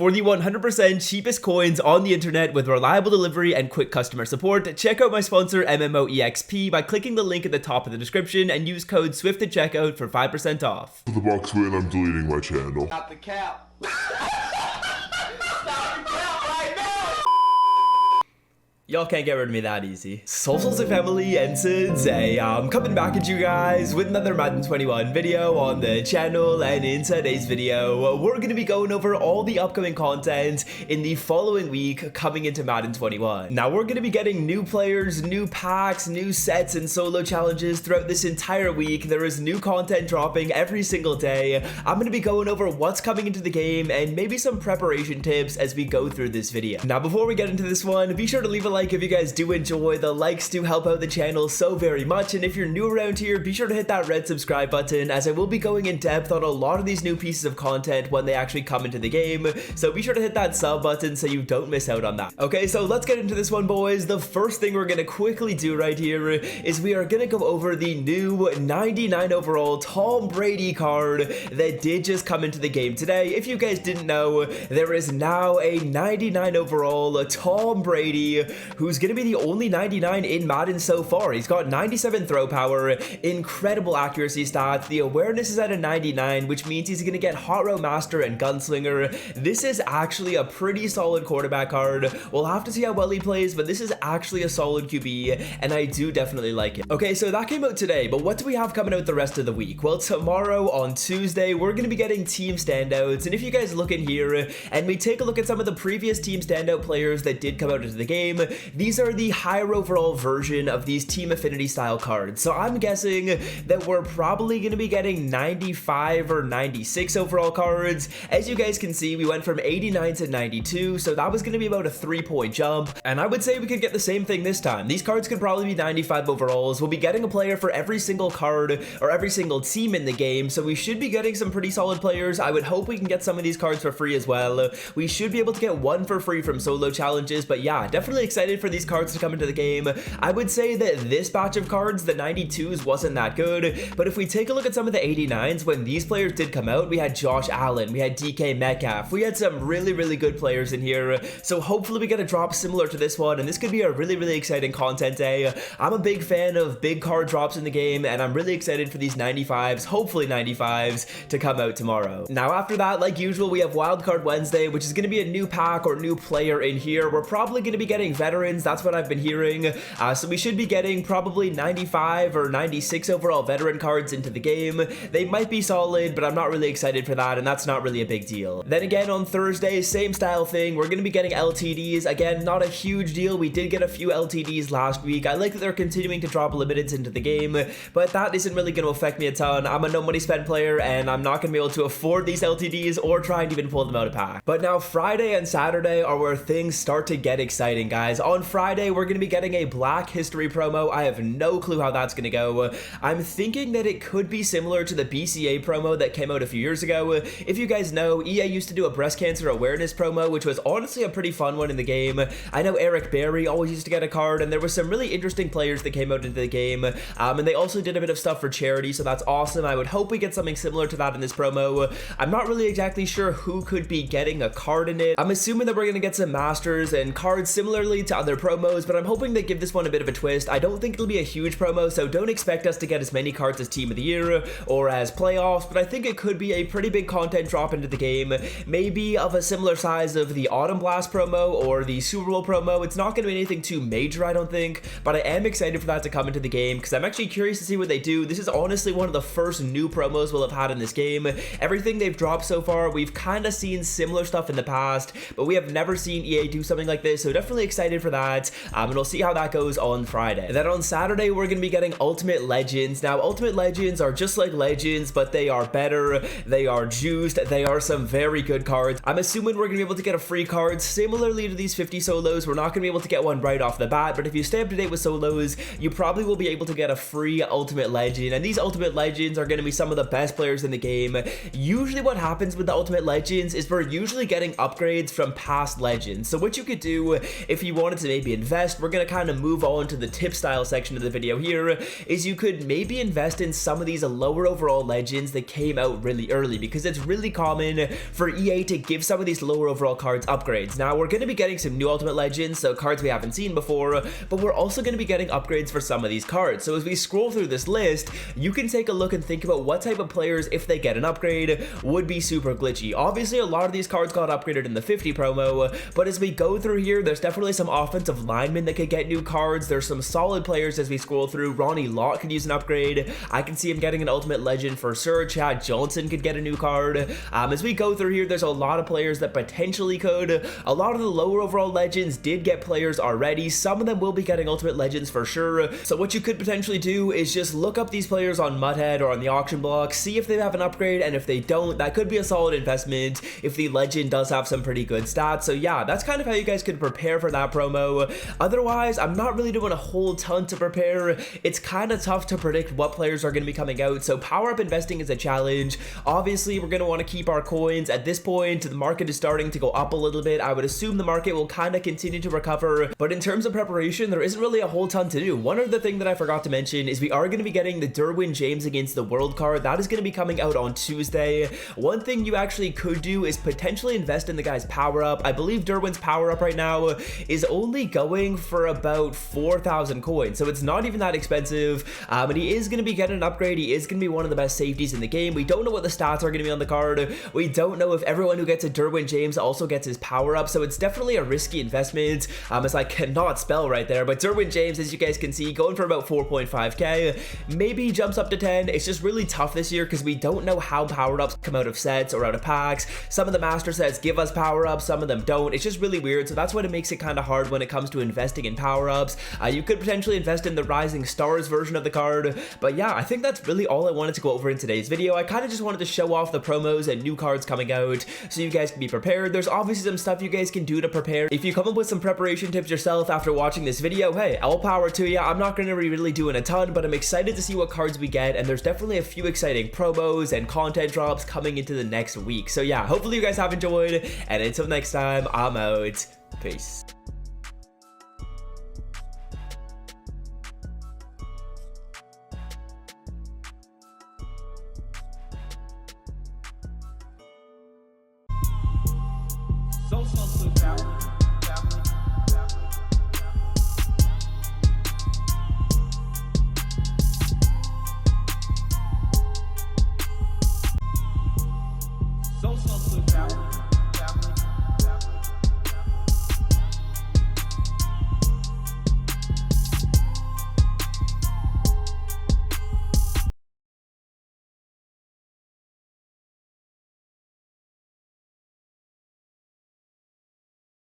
For the 100% cheapest coins on the internet with reliable delivery and quick customer support, check out my sponsor MMOEXP by clicking the link at the top of the description and use code SWIFT at checkout for 5% off. For the box win, I'm deleting my channel. Not the cap. Y'all can't get rid of me that easy. Socials and family and Sensei, I'm coming back at you guys with another Madden 21 video on the channel, and in today's video, we're gonna be going over all the upcoming content in the following week coming into Madden 21. Now, we're gonna be getting new players, new packs, new sets, and solo challenges throughout this entire week. There is new content dropping every single day. I'm gonna be going over what's coming into the game and maybe some preparation tips as we go through this video. Now, before we get into this one, be sure to leave a like if you guys do enjoy. The likes do help out the channel so very much, and if you're new around here, be sure to hit that red subscribe button, as I will be going in depth on a lot of these new pieces of content when they actually come into the game, so be sure to hit that sub button so you don't miss out on that. Okay, so let's get into this one, boys. The first thing we're gonna quickly do right here is we are gonna go over the new 99 overall Tom Brady card that did just come into the game today. If you guys didn't know, there is now a 99 overall Tom Brady, who's gonna be the only 99 in Madden so far. He's got 97 throw power, incredible accuracy stats, the awareness is at a 99, which means he's gonna get Hot Row Master and Gunslinger. This is actually a pretty solid quarterback card. We'll have to see how well he plays, but this is actually a solid QB, and I do definitely like it. Okay, so that came out today, but what do we have coming out the rest of the week? Well, tomorrow on Tuesday, we're gonna be getting team standouts, and if you guys look in here and we take a look at some of the previous team standout players that did come out into the game, these are the higher overall version of these team affinity style cards. So I'm guessing that we're probably going to be getting 95 or 96 overall cards. As you guys can see, we went from 89 to 92, so that was going to be about a 3-point jump, and I would say we could get the same thing this time. These cards could probably be 95 overalls. We'll be getting a player for every single card or every single team in the game, so we should be getting some pretty solid players. I would hope we can get some of these cards for free as well. We should be able to get one for free from solo challenges, but yeah, definitely excited for these cards to come into the game. I would say that this batch of cards, the 92s, wasn't that good, but if we take a look at some of the 89s, when these players did come out, we had Josh Allen, we had DK Metcalf, we had some really good players in here, so hopefully we get a drop similar to this one, and this could be a really exciting content day. I'm a big fan of big card drops in the game, and I'm really excited for these 95s, hopefully 95s, to come out tomorrow. Now, after that, like usual, we have Wildcard Wednesday, which is going to be a new pack or new player in here. We're probably going to be getting veterans. That's what I've been hearing. So we should be getting probably 95 or 96 overall veteran cards into the game. They might be solid, but I'm not really excited for that, and that's not really a big deal. Then again, on Thursday, same style thing. We're going to be getting LTDs. Again, not a huge deal. We did get a few LTDs last week. I like that they're continuing to drop limiteds into the game, but that isn't really going to affect me a ton. I'm a no money spent player, and I'm not going to be able to afford these LTDs or try and even pull them out of pack. But now Friday and Saturday are where things start to get exciting, guys. On Friday, we're going to be getting a Black History promo. I have no clue how that's going to go. I'm thinking that it could be similar to the BCA promo that came out a few years ago. If you guys know, EA used to do a breast cancer awareness promo, which was honestly a pretty fun one in the game. I know Eric Berry always used to get a card, and there were some really interesting players that came out into the game, and they also did a bit of stuff for charity, so that's awesome. I would hope we get something similar to that in this promo. I'm not really exactly sure who could be getting a card in it. I'm assuming that we're going to get some masters and cards similarly to other promos, but I'm hoping they give this one a bit of a twist. I don't think it'll be a huge promo, so don't expect us to get as many cards as Team of the Year or as playoffs, but I think it could be a pretty big content drop into the game, maybe of a similar size of the Autumn Blast promo or the Super Bowl promo. It's not going to be anything too major, I don't think, but I am excited for that to come into the game because I'm actually curious to see what they do. This is honestly one of the first new promos we'll have had in this game. Everything they've dropped so far, we've kind of seen similar stuff in the past, but we have never seen EA do something like this, so definitely excited for that, and we'll see how that goes on Friday. And then on Saturday, we're going to be getting Ultimate Legends. Now, Ultimate Legends are just like Legends, but they are better, they are juiced, they are some very good cards. I'm assuming we're going to be able to get a free card similarly to these 50 solos. We're not going to be able to get one right off the bat, but if you stay up to date with solos, you probably will be able to get a free Ultimate Legend, and these Ultimate Legends are going to be some of the best players in the game. Usually what happens with the Ultimate Legends is we're usually getting upgrades from past Legends. So what you could do if you want wanted to maybe invest, we're going to kind of move on to the tip style section of the video here, is you could maybe invest in some of these lower overall legends that came out really early, because it's really common for EA to give some of these lower overall cards upgrades. Now, we're going to be getting some new Ultimate Legends, so cards we haven't seen before, but we're also going to be getting upgrades for some of these cards. So as we scroll through this list, you can take a look and think about what type of players, if they get an upgrade, would be super glitchy. Obviously, a lot of these cards got upgraded in the 50 promo, but as we go through here, there's definitely some offensive linemen that could get new cards. There's some solid players as we scroll through. Ronnie Lott could use an upgrade. I can see him getting an Ultimate Legend for sure. Chad Johnson could get a new card. As we go through here, there's a lot of players that potentially could. A lot of the lower overall legends did get players already. Some of them will be getting Ultimate Legends for sure. So what you could potentially do is just look up these players on Mudhead or on the auction block, see if they have an upgrade, and if they don't, that could be a solid investment if the legend does have some pretty good stats. So yeah, that's kind of how you guys could prepare for that promo. Otherwise, I'm not really doing a whole ton to prepare. It's kind of tough to predict what players are going to be coming out, so power up investing is a challenge. Obviously, we're going to want to keep our coins. At this point, the market is starting to go up a little bit. I would assume the market will kind of continue to recover, but in terms of preparation, there isn't really a whole ton to do. One other thing that I forgot to mention is we are going to be getting the Derwin James against the world card. That is going to be coming out on Tuesday. One thing you actually could do is potentially invest in the guy's power up. I believe Derwin's power up right now is only going for about 4,000 coins, so it's not even that expensive. And he is going to be getting an upgrade. He is going to be one of the best safeties in the game. We don't know what the stats are going to be on the card. We don't know if everyone who gets a Derwin James also gets his power up, so it's definitely a risky investment. As I cannot spell right there, but Derwin James, as you guys can see, going for about 4.5k. Maybe he jumps up to 10. It's just really tough this year because we don't know how power-ups come out of sets or out of packs. Some of the master sets give us power-ups, some of them don't. It's just really weird, so that's what it makes it kind of hard when it comes to investing in power-ups. You could potentially invest in the Rising Stars version of the card, but yeah, I think that's really all I wanted to go over in today's video. I kind of just wanted to show off the promos and new cards coming out so you guys can be prepared. There's obviously some stuff you guys can do to prepare. If you come up with some preparation tips yourself after watching this video, hey, all power to you. I'm not going to be really doing a ton, but I'm excited to see what cards we get, and there's definitely a few exciting promos and content drops coming into the next week. So yeah, hopefully you guys have enjoyed, and until next time, I'm out. Peace. Social